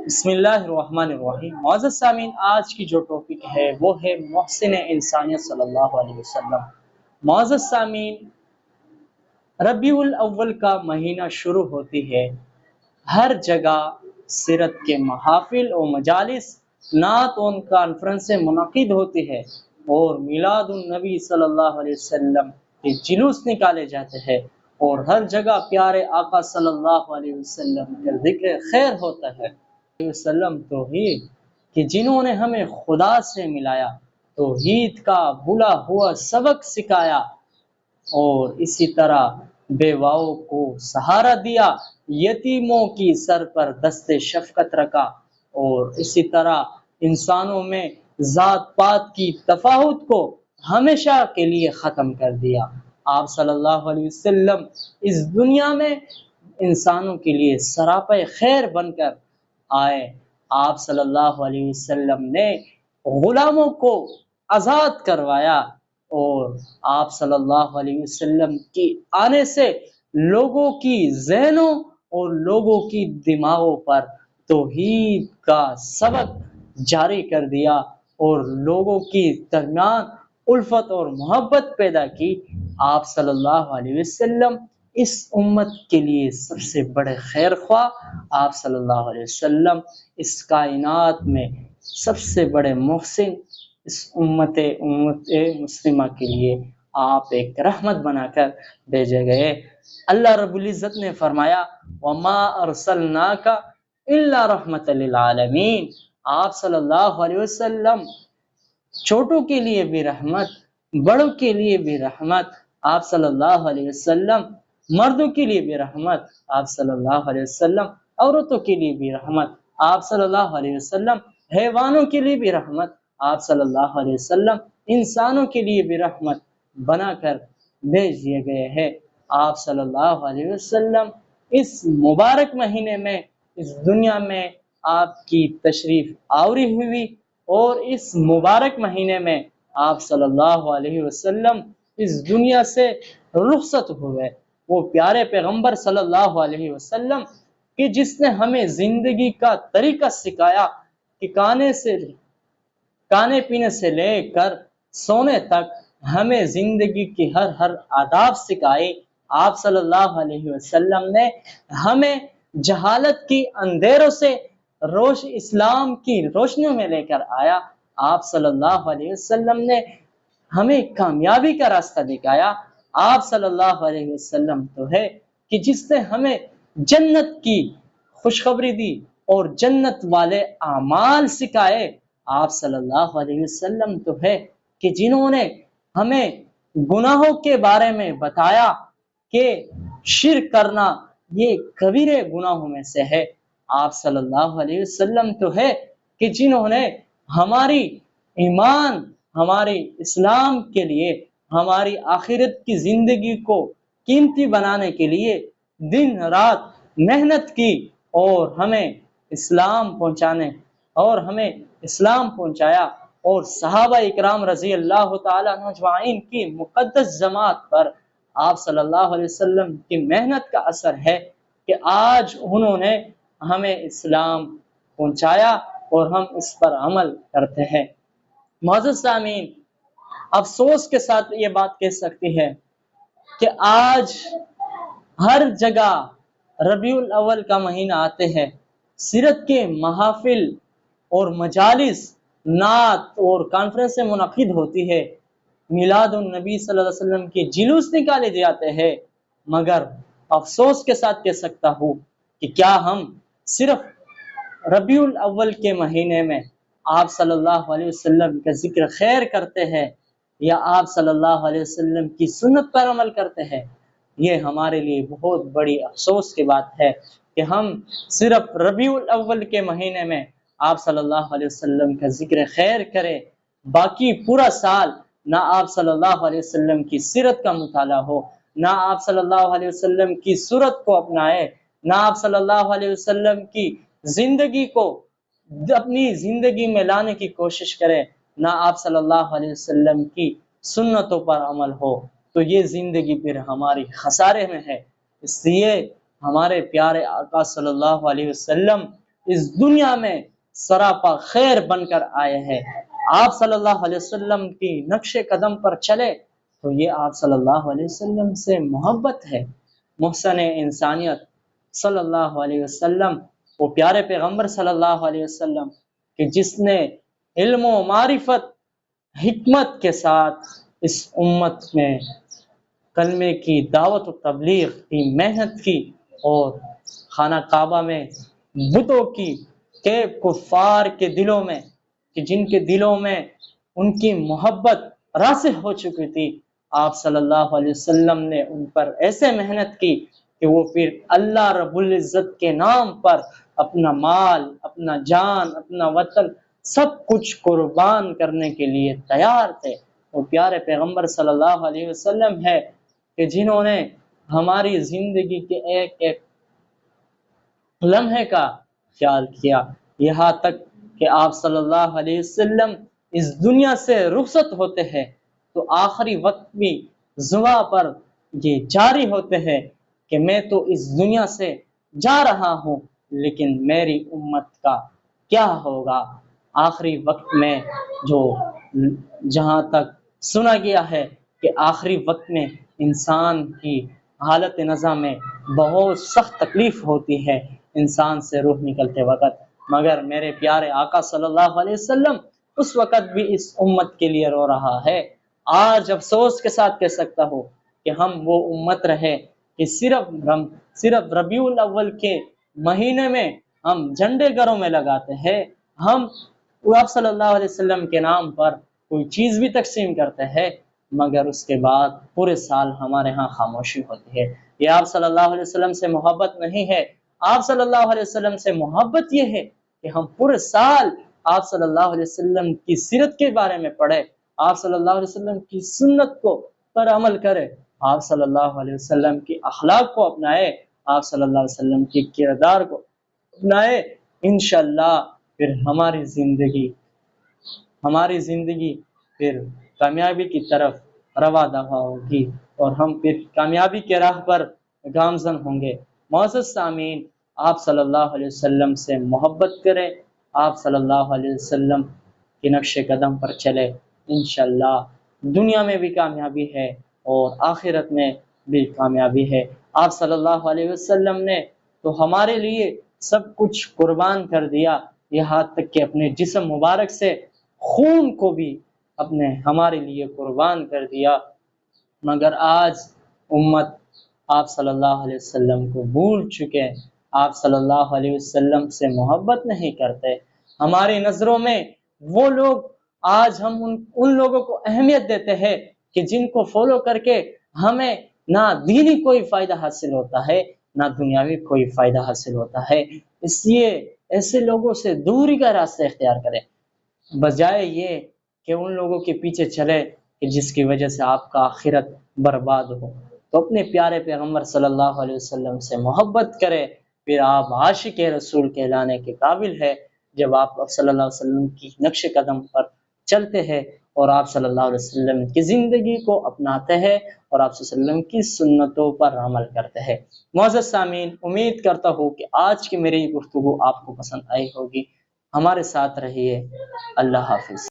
بسم اللہ الرحمن الرحیم۔ معزز سامعین، آج کی جو ٹاپک ہے وہ ہے محسن انسانیت صلی اللہ علیہ وسلم۔ معزز سامعین، ربیع الاول کا مہینہ شروع ہوتی ہے، ہر جگہ سیرت کے محافل و مجالس، نعت و کانفرنسیں منعقد ہوتی ہے اور میلاد النبی صلی اللہ علیہ وسلم کے جلوس نکالے جاتے ہیں اور ہر جگہ پیارے آقا صلی اللہ علیہ وسلم کا ذکر خیر ہوتا ہے۔ وسلم توحید کہ جنہوں نے ہمیں خدا سے ملایا، توحید کا بھولا ہوا سبق سکھایا اور اسی طرح بیواؤں کو سہارا دیا، یتیموں کی سر پر دست شفقت رکھا اور اسی طرح انسانوں میں ذات پات کی تفاوت کو ہمیشہ کے لیے ختم کر دیا۔ آپ صلی اللہ علیہ وسلم اس دنیا میں انسانوں کے لیے سراپے خیر بن کر آئے۔ آپ صلی اللہ علیہ وسلم نے غلاموں کو آزاد کروایا اور آپ صلی اللہ علیہ وسلم کی آنے سے لوگوں کی ذہنوں اور لوگوں کی دماغوں پر توحید کا سبق جاری کر دیا اور لوگوں کی درمیان الفت اور محبت پیدا کی۔ آپ صلی اللہ علیہ وسلم اس امت کے لیے سب سے بڑے خیر خواہ، آپ صلی اللہ علیہ وسلم اس کائنات میں سب سے بڑے محسن، اس امت مسلمہ کے لیے آپ ایک رحمت بنا کر بھیجے گئے۔ اللہ رب العزت نے فرمایا وَمَا أَرْسَلْنَاكَ إِلَّا رَحْمَةً لِلْعَالَمِينَ۔ آپ صلی اللہ علیہ وسلم چھوٹوں کے لیے بھی رحمت، بڑوں کے لیے بھی رحمت، آپ صلی اللہ علیہ وسلم مردوں کے لیے بھی رحمت، آپ صلی اللہ علیہ وسلم عورتوں کے لیے بھی رحمت، آپ صلی اللہ علیہ وسلم حیوانوں کے لیے بھی رحمت، آپ صلی اللہ علیہ وسلم انسانوں کے لیے بھی رحمت بنا کر بھیج دیے گئے ہیں۔ آپ صلی اللہ علیہ وسلم اس مبارک مہینے میں اس دنیا میں آپ کی تشریف آوری ہوئی اور اس مبارک مہینے میں آپ صلی اللہ علیہ وسلم اس دنیا سے رخصت ہوئے۔ وہ پیارے پیغمبر صلی اللہ علیہ وسلم کہ جس نے ہمیں زندگی کا طریقہ سکھایا کہ کھانے پینے سے لے کر سونے تک ہمیں زندگی کی ہر آداب سکھائے۔ آپ صلی اللہ علیہ وسلم نے ہمیں جہالت کی اندھیروں سے اسلام کی روشنیوں میں لے کر آیا۔ آپ صلی اللہ علیہ وسلم نے ہمیں کامیابی کا راستہ دکھایا۔ آپ صلی اللہ علیہ وسلم تو ہے کہ جس نے ہمیں جنت کی خوشخبری دی اور جنت والے اعمال سکھائے۔ آپ صلی اللہ علیہ وسلم تو ہے کہ جنہوں نے ہمیں گناہوں کے بارے میں بتایا کہ شرک کرنا یہ کبیرے گناہوں میں سے ہے۔ آپ صلی اللہ علیہ وسلم تو ہے کہ جنہوں نے ہماری ایمان، ہماری اسلام کے لیے، ہماری آخرت کی زندگی کو قیمتی بنانے کے لیے دن رات محنت کی اور ہمیں اسلام پہنچایا اور صحابہ اکرام رضی اللہ تعالیٰ عنہ اجمعین کی مقدس جماعت پر آپ صلی اللہ علیہ وسلم کی محنت کا اثر ہے کہ آج انہوں نے ہمیں اسلام پہنچایا اور ہم اس پر عمل کرتے ہیں۔ معزز سامعین، افسوس کے ساتھ یہ بات کہہ سکتی ہے کہ آج ہر جگہ ربیع الاول کا مہینہ آتے ہیں، سیرت کے محافل اور مجالس، نعت اور کانفرنسیں منعقد ہوتی ہے، میلاد النبی صلی اللہ علیہ وسلم کے جلوس نکالے جاتے ہیں، مگر افسوس کے ساتھ کہہ سکتا ہوں کہ کیا ہم صرف ربیع الاول کے مہینے میں آپ صلی اللہ علیہ وسلم کا ذکر خیر کرتے ہیں یا آپ صلی اللہ علیہ وسلم کی سنت پر عمل کرتے ہیں؟ یہ ہمارے لیے بہت بڑی افسوس کی بات ہے کہ ہم صرف ربیع الاول کے مہینے میں آپ صلی اللہ علیہ وسلم کا ذکر خیر کریں، باقی پورا سال نہ آپ صلی اللہ علیہ وسلم کی سیرت کا مطالعہ ہو، نہ آپ صلی اللہ علیہ وسلم کی سورت کو اپنائے، نہ آپ صلی اللہ علیہ وسلم کی زندگی کو اپنی زندگی میں لانے کی کوشش کرے، نہ آپ صلی اللہ علیہ وسلم کی سنتوں پر عمل ہو، تو یہ زندگی پھر ہماری خسارے میں ہے۔ اس لیے ہمارے پیارے آقا صلی اللہ علیہ وسلم اس دنیا میں سراپا خیر بن کر آئے ہیں۔ آپ صلی اللہ علیہ وسلم کی نقش قدم پر چلے تو یہ آپ صلی اللہ علیہ وسلم سے محبت ہے۔ محسن انسانیت صلی اللہ علیہ وسلم، وہ پیارے پیغمبر صلی اللہ علیہ وسلم کہ جس نے علم و معرفت حکمت کے ساتھ اس امت میں کلمے کی دعوت و تبلیغ کی محنت کی، اور خانہ کعبہ میں بتوں کی کہ کفار کے دلوں میں، کہ جن کے دلوں میں ان کی محبت راسخ ہو چکی تھی، آپ صلی اللہ علیہ وسلم نے ان پر ایسے محنت کی کہ وہ پھر اللہ رب العزت کے نام پر اپنا مال، اپنا جان، اپنا وطن سب کچھ قربان کرنے کے لیے تیار تھے۔ وہ پیارے پیغمبر صلی اللہ علیہ وسلم ہے کہ جنہوں نے ہماری زندگی کے ایک ایک لمحے کا خیال کیا، یہاں تک کہ آپ صلی اللہ علیہ وسلم اس دنیا سے رخصت ہوتے ہیں تو آخری وقت بھی زباں پر یہ جاری ہوتے ہیں کہ میں تو اس دنیا سے جا رہا ہوں، لیکن میری امت کا کیا ہوگا۔ آخری وقت میں جو جہاں تک سنا گیا ہے کہ آخری وقت میں انسان کی حالت نزا میں بہت سخت تکلیف ہوتی ہے انسان سے روح نکلتے وقت، مگر میرے پیارے آقا صلی اللہ علیہ وسلم اس وقت بھی اس امت کے لیے رو رہا ہے۔ آج افسوس کے ساتھ کہہ سکتا ہوں کہ ہم وہ امت رہے کہ صرف ربیع الاول کے مہینے میں ہم جھنڈے گھروں میں لگاتے ہیں، ہم آپ صلی اللہ علیہ وسلم کے نام پر کوئی چیز بھی تقسیم کرتے ہیں، مگر اس کے بعد پورے سال ہمارے ہاں خاموشی ہوتی ہے۔ یہ آپ صلی اللہ علیہ وسلم سے محبت نہیں ہے۔ آپ صلی اللہ علیہ وسلم سے محبت یہ ہے کہ ہم پورے سال آپ صلی اللہ علیہ وسلم کی سیرت کے بارے میں پڑھیں، آپ صلی اللہ علیہ وسلم کی سنت کو پر عمل کریں، آپ صلی اللہ علیہ وسلم کی اخلاق کو اپنائے، آپ صلی اللہ علیہ وسلم کی کردار کو اپنائے۔ انشاءاللہ پھر ہماری زندگی پھر کامیابی کی طرف رواں دفع ہوگی، اور ہم پھر کامیابی کے راہ پر گامزن ہوں گے۔ معزز سامعین، آپ صلی اللہ علیہ وسلم سے محبت کریں، آپ صلی اللہ علیہ وسلم کے نقش قدم پر چلے، انشاءاللہ دنیا میں بھی کامیابی ہے اور آخرت میں بھی کامیابی ہے۔ آپ صلی اللہ علیہ وسلم نے تو ہمارے لیے سب کچھ قربان کر دیا، یہاں تک کہ اپنے جسم مبارک سے خون کو بھی ہمارے لیے قربان کر دیا، مگر آج امت آپ صلی اللہ علیہ وسلم کو بھول چکے، آپ صلی اللہ علیہ وسلم سے محبت نہیں کرتے۔ ہماری نظروں میں وہ لوگ، آج ہم ان لوگوں کو اہمیت دیتے ہیں کہ جن کو فالو کر کے ہمیں نہ دینی کوئی فائدہ حاصل ہوتا ہے نہ دنیاوی کوئی فائدہ حاصل ہوتا ہے، اس لیے ایسے لوگوں سے دوری کا راستہ اختیار کریں، بجائے یہ کہ ان لوگوں کے پیچھے چلے کہ جس کی وجہ سے آپ کا آخرت برباد ہو۔ تو اپنے پیارے پیغمبر صلی اللہ علیہ وسلم سے محبت کرے، پھر آپ عاشق رسول کہلانے کے قابل ہے جب آپ صلی اللہ علیہ وسلم کی نقش قدم پر چلتے ہیں اور آپ صلی اللہ علیہ وسلم کی زندگی کو اپناتے ہیں اور آپ صلی اللہ علیہ وسلم کی سنتوں پر عمل کرتے ہیں۔ معزز سامعین، امید کرتا ہوں کہ آج کی میری گفتگو آپ کو پسند آئی ہوگی۔ ہمارے ساتھ رہیے۔ اللہ حافظ۔